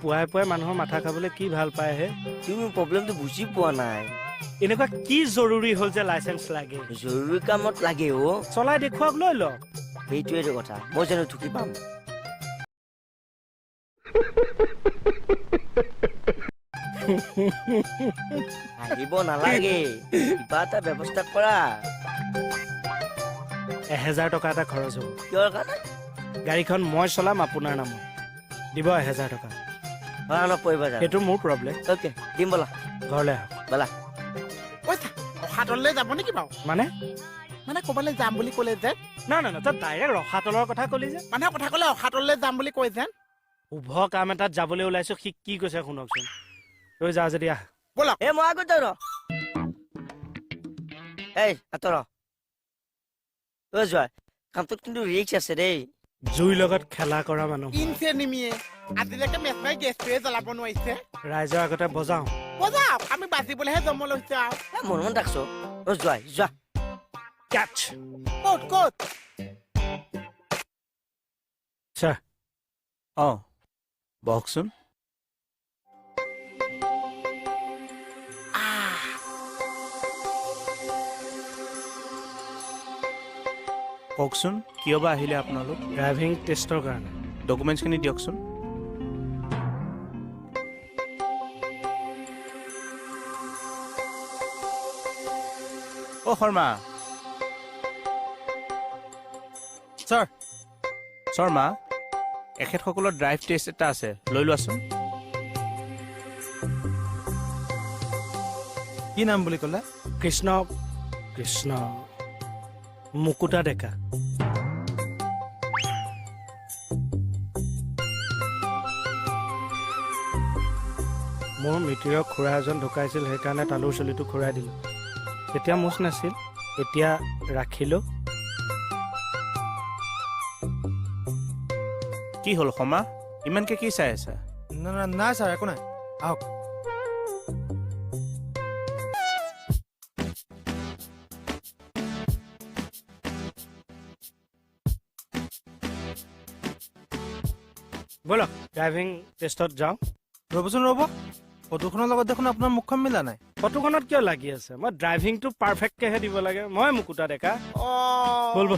পুৱাই পুৱাই মানুহৰ মাথা খাবলৈ কি ভাল পায় হে তুমি প্ৰব্লেমটো বুজি পোৱা নাই এনেকুৱা কি জৰুৰী হ'ল যে লাইচেন্স লাগে জৰুৰী কামত লাগে অ চলাই দেখুৱাক লৈ ল সেইটোৱেটো কথা মই জানো ঠুকি পাম আহিব নালাগে কিবা এটা ব্যৱস্থা কৰা 1000 টকা এটা খৰচ হ'ব কিহৰ কাৰণে গাড়ীখন মই চলাম আপোনাৰ নামত দিব 1000 টকা অলপ পৰিব যা সেইটো মোৰ প্ৰব্লেম অ'কে দিম বলা ঘৰলৈ আহক বলা পইচা অহাতললৈ যাব নেকি বাৰু মানে মানে ক'বালৈ যাম বুলি ক'লে যে না না না তই ডাইৰেক্ট ৰখাতলৰ কথা ক'লি যে মানুহে কথা ক'লে অহাতললৈ যাম বুলি কৈ যেন শুভ কাম এটাত যাবলৈ ওলাইছো সি কি কৈছে শুনকচোন তই যা যদি আহ ব'লক এ মই আগত যাওঁ এই আঁতৰ যোৱা কামটোত কিন্তু ৰিক্স আছে দেই জুইৰ লগত খেলা কৰা মানুহ ইনচে নিমিয়ে আজিলৈকে মেচমাই গেছটোৱে জ্বলাব নোৱাৰিছে ৰাইজৰ আগতে বজাওঁ বজাওক আমি বাজিবলৈহে জন্ম লৈছো আৰু মন মন ৰাখছো যোৱা কেটচ ক'ত ছাৰ অঁ বহকচোন কওকচোন কিয় বা আহিলে আপোনালোক ড্ৰাইভিং টেষ্টৰ কাৰণে ডকুমেণ্টছখিনি দিয়কচোন অ' শৰ্মা শৰ্মা এখেতসকলৰ ড্ৰাইভ টেষ্ট এটা আছে লৈ লোৱাচোন কি নাম বুলি ক'লে কৃষ্ণ মুকুতা ডেকা মোৰ মিতিৰৰ খুৰা এজন ঢুকাইছিল সেইকাৰণে তালুৰ চলিটো খুৰাই দিলোঁ তেতিয়া মুচ নাছিল এতিয়া ৰাখিলোঁ কি হ'ল শৰ্মা ইমানকে কি চাই আছা নাই ছাৰ একো নাই আহক ব'লক ড্ৰাইভিং টেষ্টত যাওঁ ৰ'বচোন ৰ'ব ফটোখনৰ লগত দেখোন আপোনাৰ মুখখন মিলা নাই ফটোখনত কিয় লাগি আছে মই ড্ৰাইভিংটো পাৰফেক্টকেহে দিব লাগে মই মুকুতা ডেকা অ ব'ল